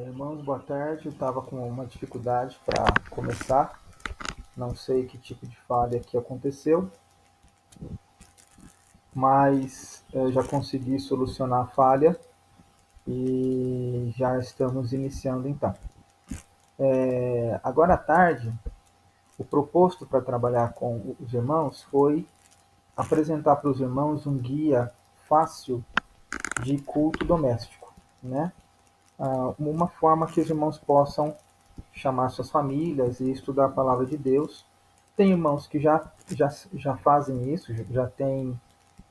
Irmãos, boa tarde. Eu estava com uma dificuldade para começar. Não sei que tipo de falha que aconteceu, mas já consegui solucionar a falha e já estamos iniciando então. Agora à tarde, o proposto para trabalhar com os irmãos foi apresentar para os irmãos um guia fácil de culto doméstico, né? Uma forma que os irmãos possam chamar suas famílias e estudar a palavra de Deus. Tem irmãos que já fazem isso, já têm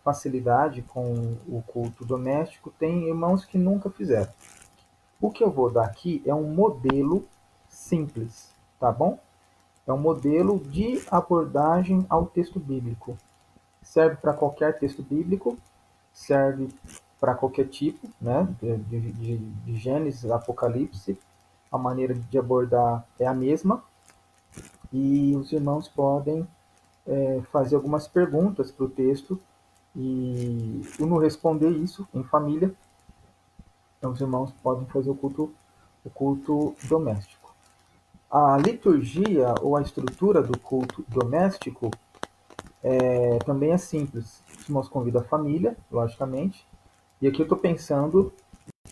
facilidade com o culto doméstico, tem irmãos que nunca fizeram. O que eu vou dar aqui é um modelo simples, tá bom? É um modelo de abordagem ao texto bíblico. Serve para qualquer texto bíblico, serve para qualquer tipo, né? De Gênesis, Apocalipse, a maneira de abordar é a mesma, e os irmãos podem fazer algumas perguntas para o texto, e no responder isso em família, então os irmãos podem fazer o culto doméstico. A liturgia ou a estrutura do culto doméstico também é simples. Os irmãos convidam a família, logicamente, e aqui eu estou pensando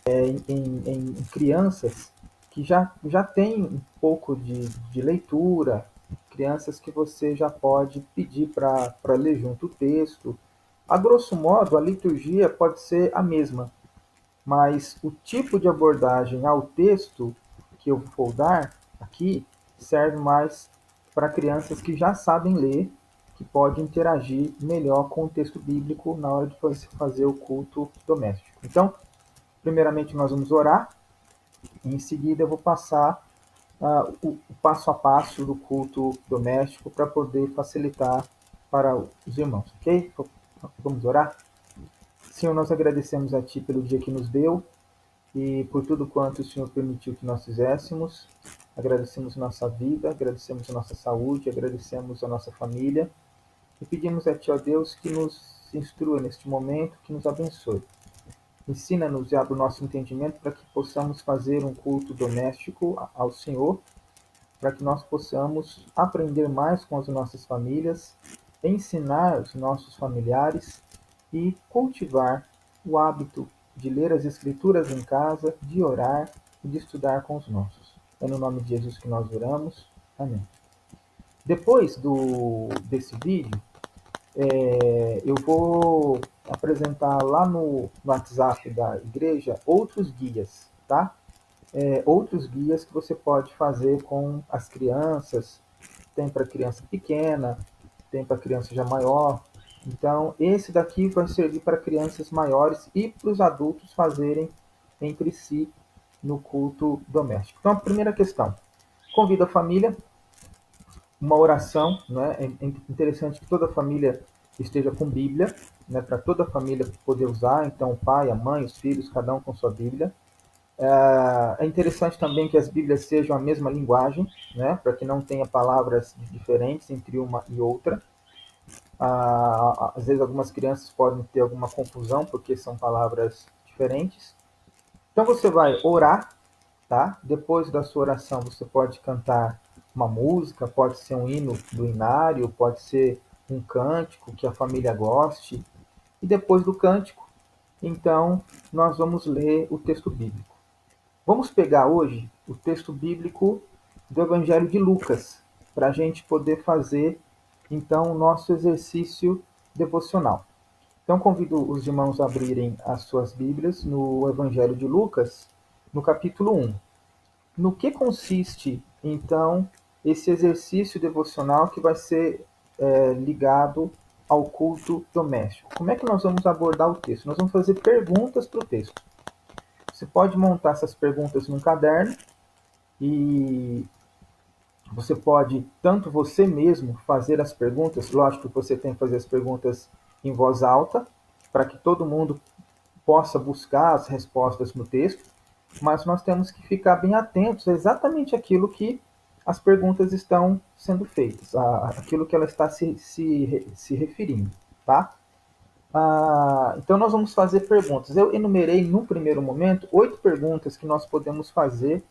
em crianças que já têm um pouco de leitura, crianças que você já pode pedir para ler junto o texto. A grosso modo, a liturgia pode ser a mesma, mas o tipo de abordagem ao texto que eu vou dar aqui serve mais para crianças que já sabem ler, que podem interagir melhor com o texto bíblico na hora de fazer o culto doméstico. Então, primeiramente nós vamos orar, e em seguida eu vou passar o passo a passo do culto doméstico para poder facilitar para os irmãos, ok? Vamos orar? Senhor, nós agradecemos a Ti pelo dia que nos deu e por tudo quanto o Senhor permitiu que nós fizéssemos. Agradecemos nossa vida, agradecemos a nossa saúde, agradecemos a nossa família e pedimos a Ti, ó Deus, que nos instrua neste momento, que nos abençoe. Ensina-nos e abre o nosso entendimento para que possamos fazer um culto doméstico ao Senhor, para que nós possamos aprender mais com as nossas famílias, ensinar os nossos familiares e cultivar o hábito de ler as Escrituras em casa, de orar e de estudar com os nossos. É no nome de Jesus que nós oramos. Amém. Depois desse vídeo, eu vou apresentar lá no WhatsApp da igreja outros guias, tá? Outros guias que você pode fazer com as crianças. Tem para criança pequena, tem para criança já maior. Então, esse daqui vai servir para crianças maiores e para os adultos fazerem entre si no culto doméstico. Então, a primeira questão: convida a família, uma oração, né? É interessante que toda a família esteja com Bíblia, né? Para toda a família poder usar. Então, o pai, a mãe, os filhos, cada um com sua Bíblia. É interessante também que as Bíblias sejam a mesma linguagem, né? Para que não tenha palavras diferentes entre uma e outra. Às vezes algumas crianças podem ter alguma confusão porque são palavras diferentes. Então você vai orar, tá? Depois da sua oração você pode cantar uma música, pode ser um hino do inário, pode ser um cântico que a família goste. E depois do cântico, então nós vamos ler o texto bíblico. Vamos pegar hoje o texto bíblico do Evangelho de Lucas, para a gente poder fazer então o nosso exercício devocional. Então convido os irmãos a abrirem as suas Bíblias no Evangelho de Lucas, no capítulo 1. No que consiste então esse exercício devocional que vai ser ligado ao culto doméstico? Como é que nós vamos abordar o texto? Nós vamos fazer perguntas para o texto. Você pode montar essas perguntas num caderno e você pode, tanto você mesmo, fazer as perguntas. Lógico que você tem que fazer as perguntas em voz alta, para que todo mundo possa buscar as respostas no texto, mas nós temos que ficar bem atentos a exatamente aquilo que as perguntas estão sendo feitas, aquilo que ela está se referindo, tá? Então, nós vamos fazer perguntas. Eu enumerei, no primeiro momento, 8 perguntas que nós podemos fazer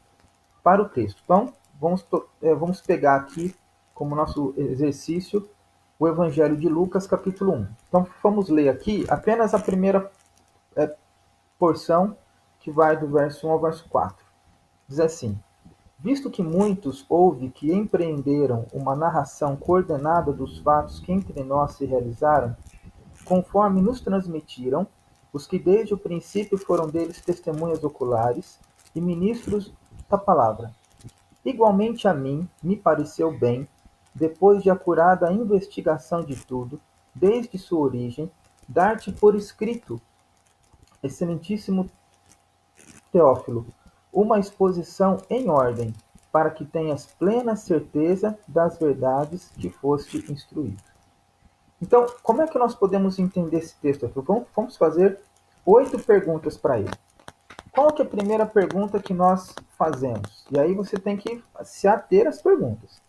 para o texto. Então, vamos pegar aqui como nosso exercício o Evangelho de Lucas, capítulo 1. Então, vamos ler aqui apenas a primeira porção, que vai do verso 1 ao verso 4. Diz assim: visto que muitos houve que empreenderam uma narração coordenada dos fatos que entre nós se realizaram, conforme nos transmitiram os que desde o princípio foram deles testemunhas oculares e ministros da palavra. Igualmente a mim me pareceu bem, depois de acurada investigação de tudo, desde sua origem, dar-te por escrito, excelentíssimo Teófilo, uma exposição em ordem, para que tenhas plena certeza das verdades que foste instruído. Então, como é que nós podemos entender esse texto aqui? Vamos fazer 8 perguntas para ele. Qual que é a primeira pergunta que nós fazemos? E aí você tem que se ater às perguntas.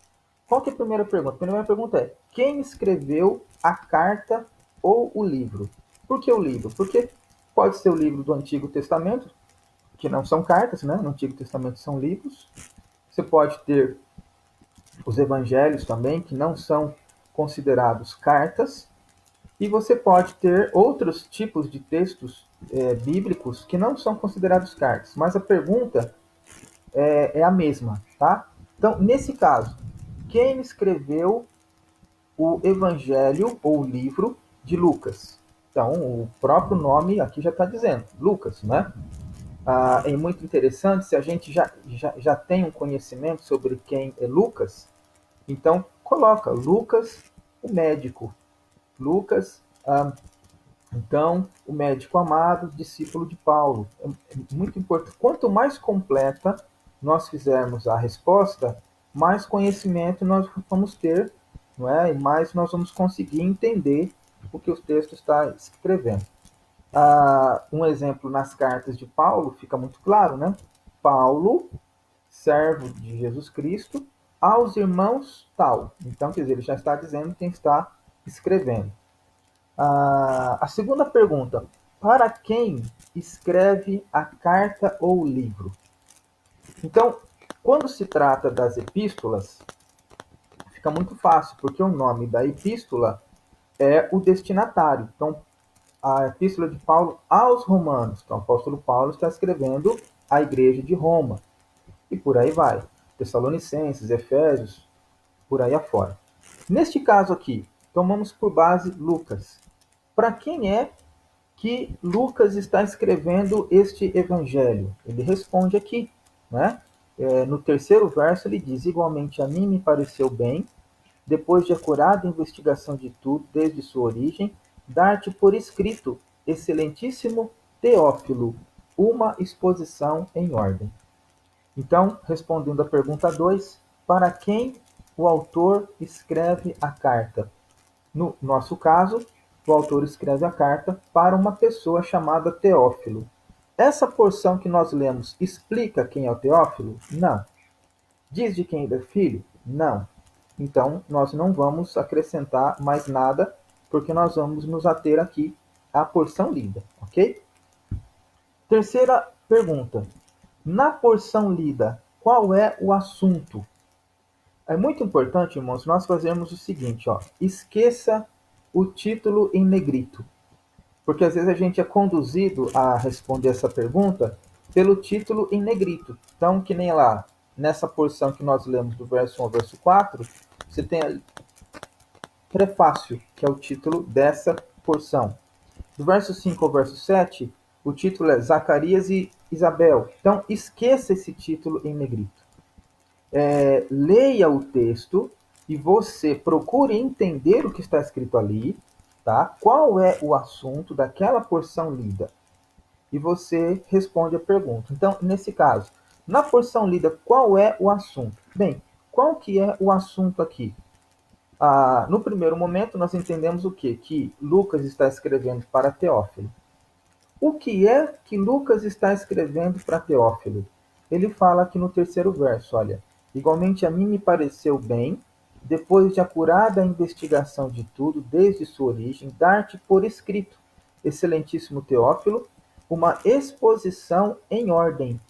Qual que é a primeira pergunta? A primeira pergunta é: quem escreveu a carta ou o livro? Por que o livro? Porque pode ser o livro do Antigo Testamento, que não são cartas, né? No Antigo Testamento são livros. Você pode ter os evangelhos também, que não são considerados cartas. E você pode ter outros tipos de textos bíblicos que não são considerados cartas. Mas a pergunta é a mesma, tá? Então, nesse caso, quem escreveu o evangelho ou livro de Lucas? Então, o próprio nome aqui já está dizendo, Lucas, né? É muito interessante, se a gente já tem um conhecimento sobre quem é Lucas, então coloca Lucas, o médico. Lucas, então, o médico amado, discípulo de Paulo. É muito importante. Quanto mais completa nós fizermos a resposta, mais conhecimento nós vamos ter, não é? E mais nós vamos conseguir entender o que o texto está escrevendo. Um exemplo nas cartas de Paulo fica muito claro, né? Paulo, servo de Jesus Cristo, aos irmãos tal. Então, quer dizer, ele já está dizendo quem está escrevendo. A segunda pergunta: para quem escreve a carta ou o livro? Então, quando se trata das epístolas, fica muito fácil, porque o nome da epístola é o destinatário. Então, a epístola de Paulo aos Romanos. Então, o apóstolo Paulo está escrevendo à igreja de Roma. E por aí vai. Tessalonicenses, Efésios, por aí afora. Neste caso aqui, tomamos por base Lucas. Para quem é que Lucas está escrevendo este evangelho? Ele responde aqui, né? No terceiro verso ele diz: igualmente a mim me pareceu bem, depois de acurada investigação de tudo, desde sua origem, dar-te por escrito, excelentíssimo Teófilo, uma exposição em ordem. Então, respondendo à pergunta 2, para quem o autor escreve a carta? No nosso caso, o autor escreve a carta para uma pessoa chamada Teófilo. Essa porção que nós lemos explica quem é o Teófilo? Não. Diz de quem ele é filho? Não. Então, nós não vamos acrescentar mais nada, porque nós vamos nos ater aqui à porção lida, ok? Terceira pergunta. Na porção lida, qual é o assunto? É muito importante, irmãos, nós fazermos o seguinte, ó. Esqueça o título em negrito. Porque às vezes a gente é conduzido a responder essa pergunta pelo título em negrito. Então, que nem lá, nessa porção que nós lemos do verso 1 ao verso 4, você tem ali prefácio, que é o título dessa porção. Do verso 5 ao verso 7, o título é Zacarias e Isabel. Então, esqueça esse título em negrito. Leia o texto e você procure entender o que está escrito ali, tá? Qual é o assunto daquela porção lida? E você responde a pergunta. Então, nesse caso, na porção lida, qual é o assunto? Bem, qual que é o assunto aqui? No primeiro momento, nós entendemos o quê? Que Lucas está escrevendo para Teófilo. O que é que Lucas está escrevendo para Teófilo? Ele fala aqui no terceiro verso, olha: igualmente a mim me pareceu bem, depois de acurada investigação de tudo, desde sua origem, dar-te por escrito. excelentíssimo Teófilo, uma exposição em ordem,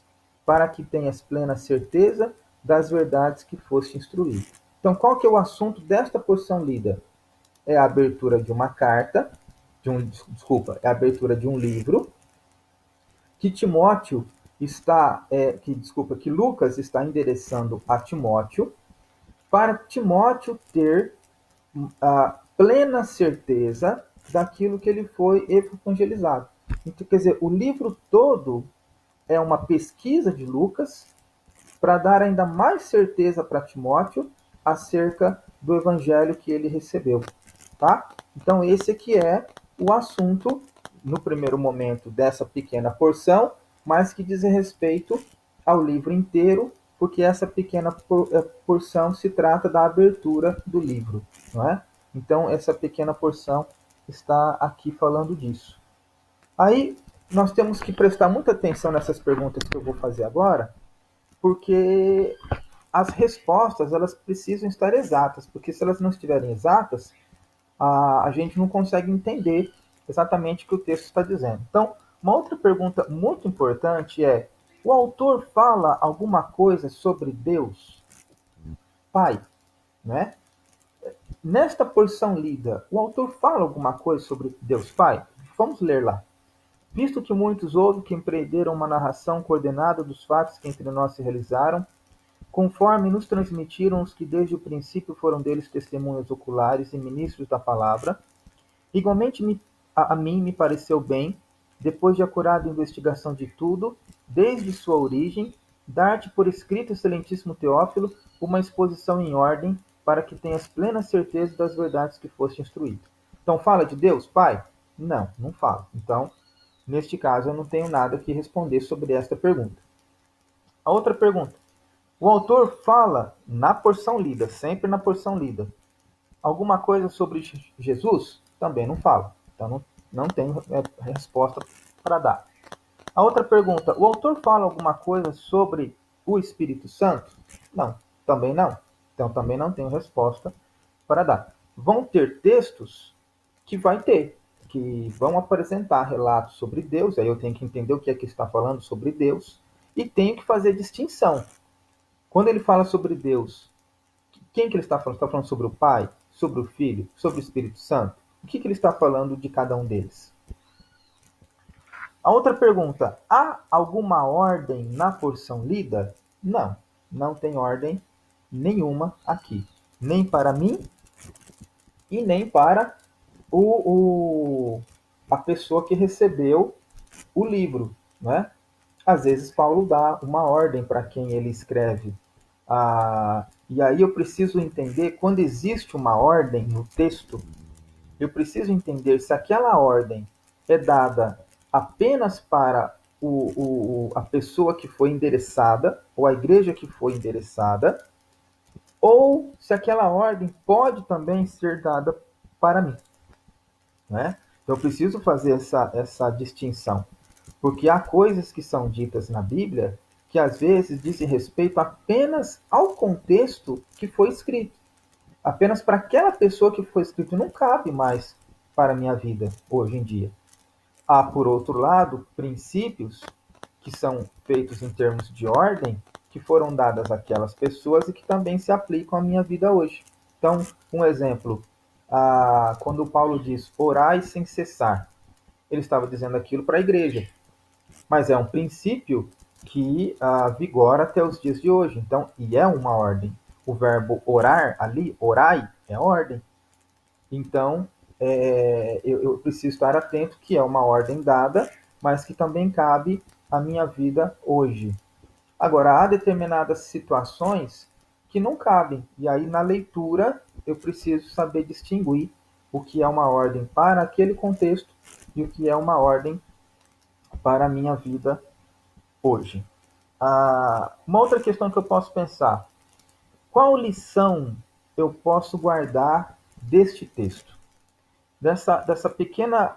para que tenhas plena certeza das verdades que foste instruído. Então, qual que é o assunto desta porção lida? É a abertura de uma carta, é a abertura de um livro, que Timóteo que Lucas está endereçando a Timóteo, para Timóteo ter a plena certeza daquilo que ele foi evangelizado. Então, quer dizer, o livro todo é uma pesquisa de Lucas para dar ainda mais certeza para Timóteo acerca do evangelho que ele recebeu, tá? Então esse aqui é o assunto no primeiro momento dessa pequena porção, mas que diz respeito ao livro inteiro, porque essa pequena porção se trata da abertura do livro, não é? Então essa pequena porção está aqui falando disso. Aí nós temos que prestar muita atenção nessas perguntas que eu vou fazer agora, porque as respostas elas precisam estar exatas, porque se elas não estiverem exatas, a gente não consegue entender exatamente o que o texto está dizendo. Então, uma outra pergunta muito importante é: o autor fala alguma coisa sobre Deus Pai, né? Nesta porção lida, o autor fala alguma coisa sobre Deus Pai? Vamos ler lá. Visto que muitos houve que empreenderam uma narração coordenada dos fatos que entre nós se realizaram, conforme nos transmitiram os que desde o princípio foram deles testemunhas oculares e ministros da palavra, igualmente a mim me pareceu bem, depois de acurada investigação de tudo, desde sua origem, dar-te por escrito, excelentíssimo Teófilo, uma exposição em ordem, para que tenhas plena certeza das verdades que foste instruído. Então, fala de Deus, Pai? Não, não fala. Então, neste caso, eu não tenho nada que responder sobre esta pergunta. A outra pergunta. O autor fala na porção lida, sempre na porção lida. Alguma coisa sobre Jesus? Também não fala. Então não tenho resposta para dar. A outra pergunta. O autor fala alguma coisa sobre o Espírito Santo? Não, também não. Então também não tenho resposta para dar. Vão ter textos que vai ter, que vão apresentar relatos sobre Deus, aí eu tenho que entender o que é que está falando sobre Deus, e tenho que fazer distinção. Quando ele fala sobre Deus, quem que ele está falando? Está falando sobre o Pai, sobre o Filho, sobre o Espírito Santo? O que ele está falando de cada um deles? A outra pergunta, há alguma ordem na porção lida? Não, não tem ordem nenhuma aqui. Nem para mim e nem para a pessoa que recebeu o livro, né? Às vezes Paulo dá uma ordem para quem ele escreve. E aí eu preciso entender, quando existe uma ordem no texto, eu preciso entender se aquela ordem é dada apenas para a pessoa que foi endereçada, ou a igreja que foi endereçada, ou se aquela ordem pode também ser dada para mim, né? Então eu preciso fazer essa distinção, porque há coisas que são ditas na Bíblia que às vezes dizem respeito apenas ao contexto que foi escrito, apenas para aquela pessoa que foi escrito, não cabe mais para a minha vida hoje em dia. Há, por outro lado, princípios que são feitos em termos de ordem, que foram dadas àquelas pessoas e que também se aplicam à minha vida hoje. Então, um exemplo, quando Paulo diz orai sem cessar, ele estava dizendo aquilo para a igreja, mas é um princípio que vigora até os dias de hoje. Então, e é uma ordem. O verbo orar ali, orai, é ordem. Então, eu preciso estar atento que é uma ordem dada, mas que também cabe à minha vida hoje. Agora, há determinadas situações que não cabem, e aí na leitura eu preciso saber distinguir o que é uma ordem para aquele contexto e o que é uma ordem para a minha vida hoje. Uma outra questão que eu posso pensar: qual lição eu posso guardar deste texto? Dessa pequena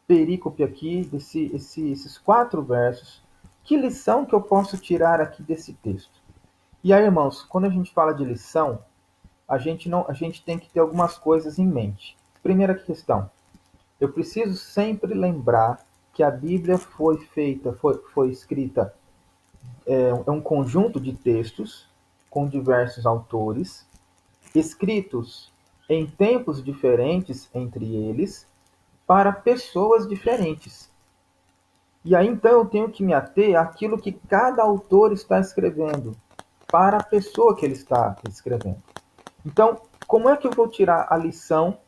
perícope aqui, esses 4 versos, que lição que eu posso tirar aqui desse texto? E aí, irmãos, quando a gente fala de lição, a gente tem que ter algumas coisas em mente. Primeira questão, Eu preciso sempre lembrar que a Bíblia foi escrita, é um conjunto de textos com diversos autores, escritos em tempos diferentes entre eles, para pessoas diferentes. E aí então eu tenho que me ater àquilo que cada autor está escrevendo, para a pessoa que ele está escrevendo. Então, como é que eu vou tirar a lição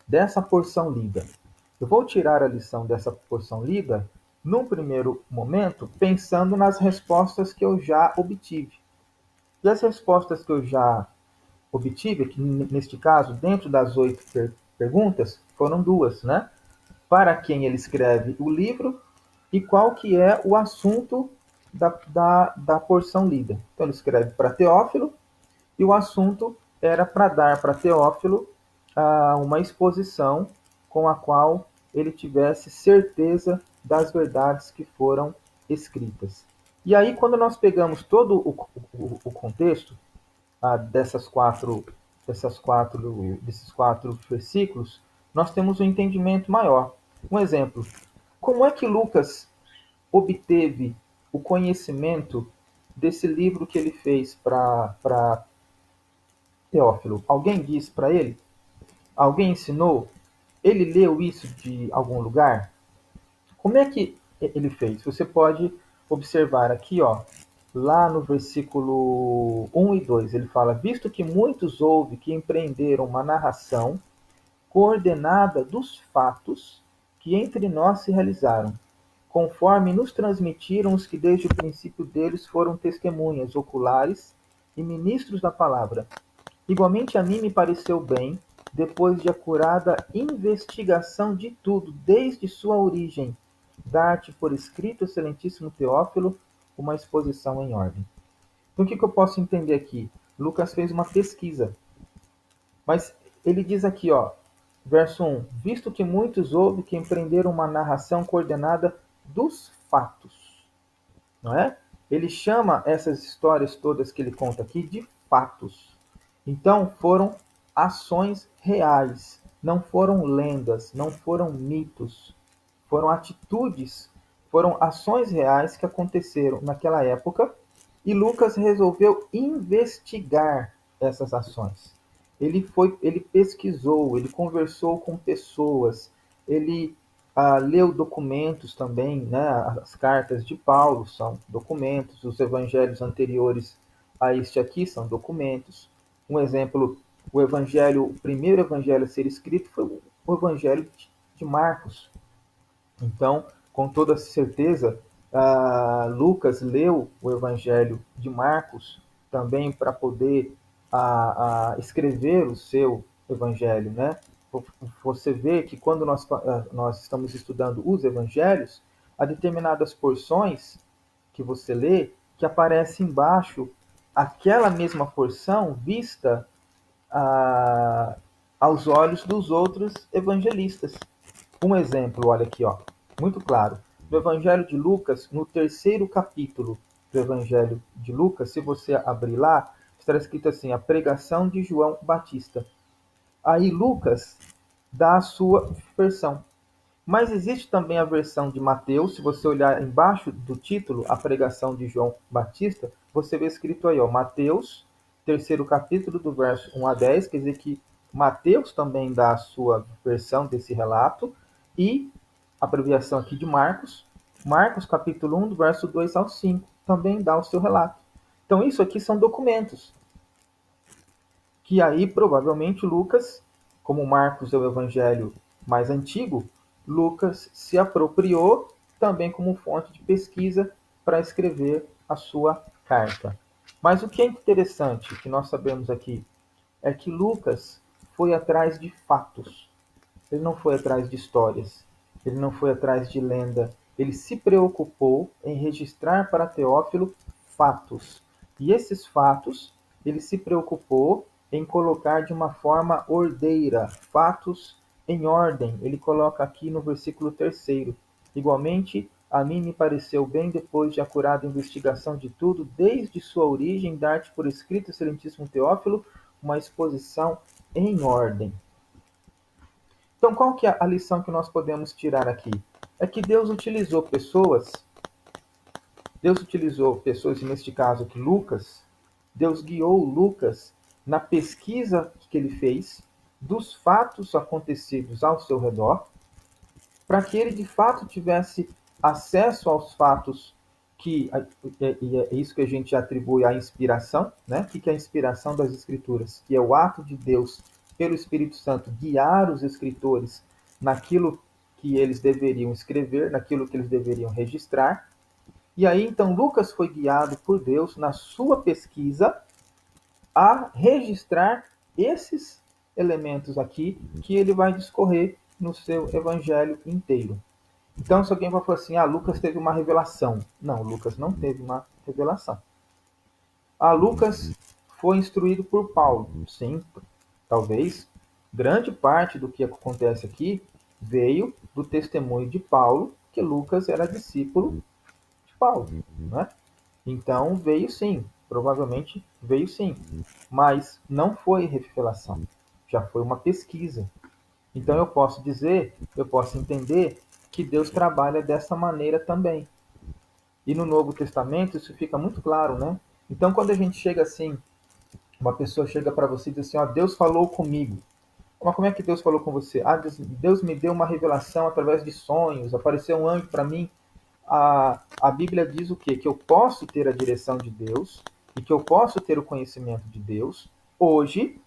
dessa porção lida? Eu vou tirar a lição dessa porção lida, num primeiro momento, pensando nas respostas que eu já obtive. E as respostas que eu já obtive, que neste caso, dentro das 8 perguntas, foram duas, né? Para quem ele escreve o livro e qual que é o assunto da porção lida. Então, ele escreve para Teófilo e o assunto era para dar para Teófilo uma exposição com a qual ele tivesse certeza das verdades que foram escritas. E aí, quando nós pegamos todo o contexto dessas desses quatro versículos, nós temos um entendimento maior. Um exemplo: como é que Lucas obteve o conhecimento desse livro que ele fez para Teófilo? Alguém disse para ele? Alguém ensinou? Ele leu isso de algum lugar? Como é que ele fez? Você pode observar aqui, ó, lá no versículo 1 e 2, ele fala: visto que muitos houve que empreenderam uma narração coordenada dos fatos que entre nós se realizaram, conforme nos transmitiram os que desde o princípio deles foram testemunhas oculares e ministros da palavra. Igualmente a mim me pareceu bem, depois de acurada investigação de tudo, desde sua origem, dar-te por escrito, excelentíssimo Teófilo, uma exposição em ordem. Então, o que eu posso entender aqui? Lucas fez uma pesquisa, mas ele diz aqui, ó, verso 1: visto que muitos houve que empreenderam uma narração coordenada dos fatos, não é? Ele chama essas histórias todas que ele conta aqui de fatos. Então, foram ações reais, não foram lendas, não foram mitos, foram atitudes, foram ações reais que aconteceram naquela época, e Lucas resolveu investigar essas ações. Ele pesquisou, ele conversou com pessoas, ele leu documentos também, né? As cartas de Paulo são documentos, os evangelhos anteriores a este aqui são documentos. Um exemplo, o primeiro evangelho a ser escrito foi o evangelho de Marcos. Então, com toda certeza, Lucas leu o Evangelho de Marcos também para poder escrever o seu Evangelho, né? Você vê que quando nós estamos estudando os Evangelhos, há determinadas porções que você lê que aparece embaixo aquela mesma porção vista aos olhos dos outros evangelistas. Um exemplo, olha aqui, ó, muito claro. No Evangelho de Lucas, no terceiro capítulo do Evangelho de Lucas, se você abrir lá, está escrito assim: a pregação de João Batista. Aí Lucas dá a sua versão. Mas existe também a versão de Mateus. Se você olhar embaixo do título, a pregação de João Batista, você vê escrito aí, ó, Mateus, terceiro capítulo, do verso 1 a 10, quer dizer que Mateus também dá a sua versão desse relato, e a abreviação aqui de Marcos, Marcos capítulo 1, do verso 2 ao 5, também dá o seu relato. Então isso aqui são documentos, que aí provavelmente Lucas, como Marcos é o evangelho mais antigo, Lucas se apropriou também como fonte de pesquisa para escrever a sua carta. Mas o que é interessante que nós sabemos aqui é que Lucas foi atrás de fatos. Ele não foi atrás de histórias. Ele não foi atrás de lenda. Ele se preocupou em registrar para Teófilo fatos. E esses fatos ele se preocupou em colocar de uma forma ordeira, fatos em ordem. Ele coloca aqui no versículo 3: igualmente, a mim me pareceu bem, depois de acurada investigação de tudo, desde sua origem, dar-te por escrito, excelentíssimo Teófilo, uma exposição em ordem. Então, qual que é a lição que nós podemos tirar aqui? É que Deus utilizou pessoas, e neste caso aqui Lucas, Deus guiou Lucas na pesquisa que ele fez dos fatos acontecidos ao seu redor, para que ele de fato tivesse acesso aos fatos que é isso que a gente atribui à inspiração, né? O que é a inspiração das Escrituras? Que é o ato de Deus, pelo Espírito Santo, guiar os escritores naquilo que eles deveriam escrever, naquilo que eles deveriam registrar. E aí, então, Lucas foi guiado por Deus na sua pesquisa a registrar esses elementos aqui que ele vai discorrer no seu evangelho inteiro. Então, se alguém vai falar assim, Lucas teve uma revelação. Não, Lucas não teve uma revelação. Lucas foi instruído por Paulo. Sim, talvez grande parte do que acontece aqui veio do testemunho de Paulo, que Lucas era discípulo de Paulo, né? Então veio sim, provavelmente veio sim, mas não foi revelação, já foi uma pesquisa. Então eu posso entender que Deus trabalha dessa maneira também. E no Novo Testamento isso fica muito claro, né? Então quando a gente chega assim, uma pessoa chega para você e diz assim, Deus falou comigo. Mas como é que Deus falou com você? Deus me deu uma revelação através de sonhos, apareceu um anjo para mim. A Bíblia diz o quê? Que eu posso ter a direção de Deus e que eu posso ter o conhecimento de Deus hoje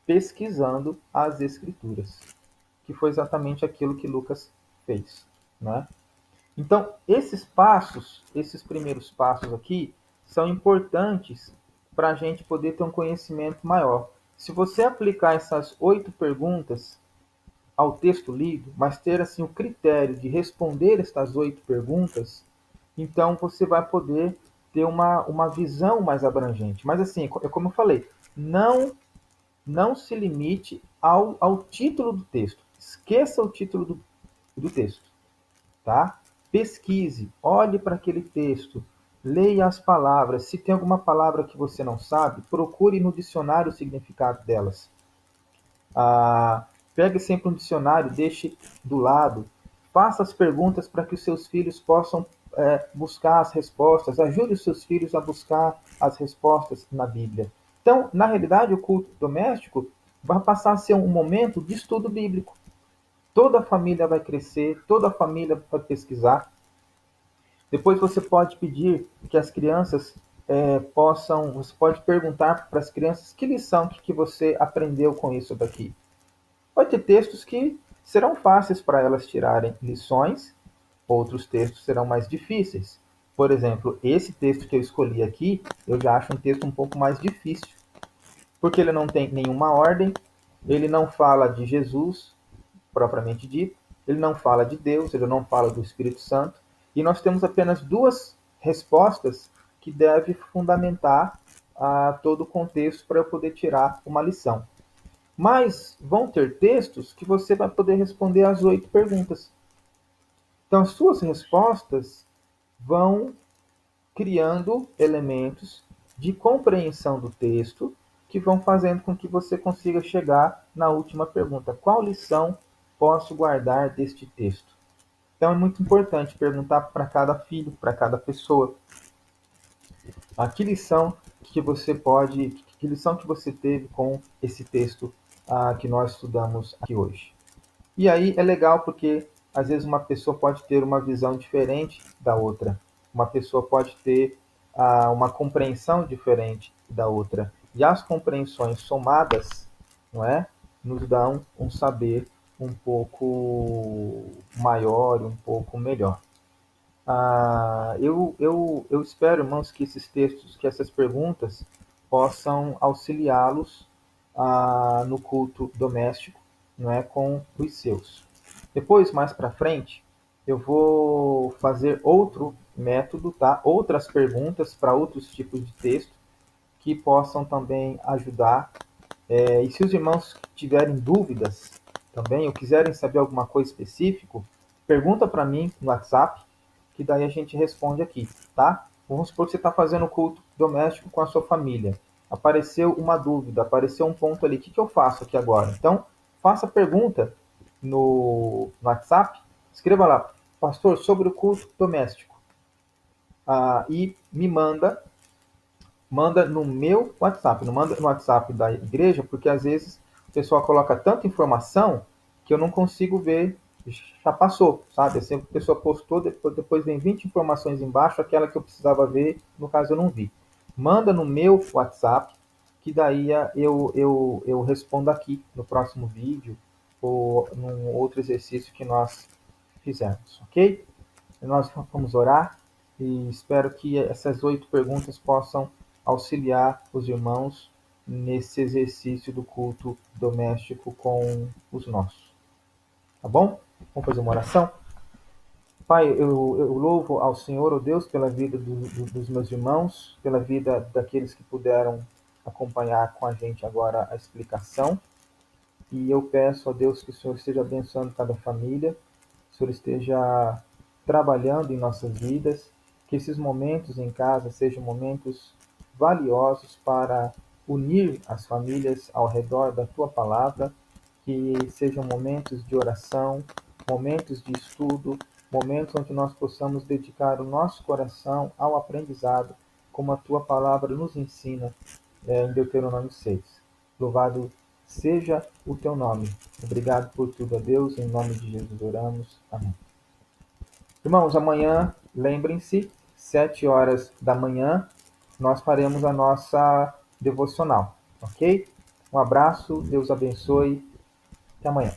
pesquisando as Escrituras, que foi exatamente aquilo que Lucas fez, né? Então, esses primeiros passos aqui, são importantes para a gente poder ter um conhecimento maior. Se você aplicar essas 8 perguntas ao texto lido, mas ter assim o critério de responder estas 8 perguntas, então você vai poder ter uma visão mais abrangente. Mas assim, é como eu falei, não se limite ao título do texto. Esqueça o título do texto, tá? Pesquise, olhe para aquele texto, leia as palavras. Se tem alguma palavra que você não sabe, procure no dicionário o significado delas. Pegue sempre um dicionário, deixe do lado. Faça as perguntas para que os seus filhos possam buscar as respostas. Ajude os seus filhos a buscar as respostas na Bíblia. Então, na realidade, o culto doméstico vai passar a ser um momento de estudo bíblico. Toda a família vai crescer, toda a família vai pesquisar. Depois você pode pedir que as crianças você pode perguntar para as crianças que lição que você aprendeu com isso daqui. Vai ter textos que serão fáceis para elas tirarem lições, outros textos serão mais difíceis. Por exemplo, esse texto que eu escolhi aqui, eu já acho um texto um pouco mais difícil, porque ele não tem nenhuma ordem, ele não fala de Jesus, propriamente dito, ele não fala de Deus, ele não fala do Espírito Santo, e nós temos apenas 2 respostas que devem fundamentar todo o contexto para eu poder tirar uma lição. Mas vão ter textos que você vai poder responder as 8 perguntas. Então, as suas respostas vão criando elementos de compreensão do texto que vão fazendo com que você consiga chegar na última pergunta. Qual lição posso guardar deste texto? Então, é muito importante perguntar para cada filho, para cada pessoa, que lição que lição que você teve com esse texto que nós estudamos aqui hoje. E aí é legal porque às vezes uma pessoa pode ter uma visão diferente da outra, uma pessoa pode ter uma compreensão diferente da outra. E as compreensões somadas, não é, nos dão um saber um pouco maior, um pouco melhor. Eu espero, irmãos, que esses textos, que essas perguntas possam auxiliá-los no culto doméstico, não é, com os seus. Depois, mais para frente, eu vou fazer outro método, tá? Outras perguntas para outros tipos de texto que possam também ajudar. E se os irmãos tiverem dúvidas também, ou quiserem saber alguma coisa específica, pergunta para mim no WhatsApp, que daí a gente responde aqui, tá? Vamos supor que você está fazendo culto doméstico com a sua família. Apareceu uma dúvida, apareceu um ponto ali, o que eu faço aqui agora? Então, faça a pergunta no WhatsApp, escreva lá, pastor, sobre o culto doméstico. E me manda no meu WhatsApp, não manda no WhatsApp da igreja, porque às vezes o pessoal coloca tanta informação que eu não consigo ver, já passou, sabe? Assim, a pessoa postou, depois vem 20 informações embaixo, aquela que eu precisava ver, no caso eu não vi. Manda no meu WhatsApp, que daí eu respondo aqui no próximo vídeo ou num outro exercício que nós fizermos, ok? Nós vamos orar e espero que essas 8 perguntas possam auxiliar os irmãos nesse exercício do culto doméstico com os nossos. Tá bom? Vamos fazer uma oração? Pai, eu louvo ao Senhor, ó Deus, pela vida dos meus irmãos, pela vida daqueles que puderam acompanhar com a gente agora a explicação. E eu peço a Deus que o Senhor esteja abençoando cada família, que o Senhor esteja trabalhando em nossas vidas, que esses momentos em casa sejam momentos valiosos para unir as famílias ao redor da tua palavra, que sejam momentos de oração, momentos de estudo, momentos onde nós possamos dedicar o nosso coração ao aprendizado, como a tua palavra nos ensina em Deuteronômio 6. Louvado seja o teu nome. Obrigado por tudo, a Deus. Em nome de Jesus oramos. Amém. Irmãos, amanhã, lembrem-se, 7 horas da manhã, nós faremos a nossa devocional, ok? Um abraço, Deus abençoe. Até amanhã.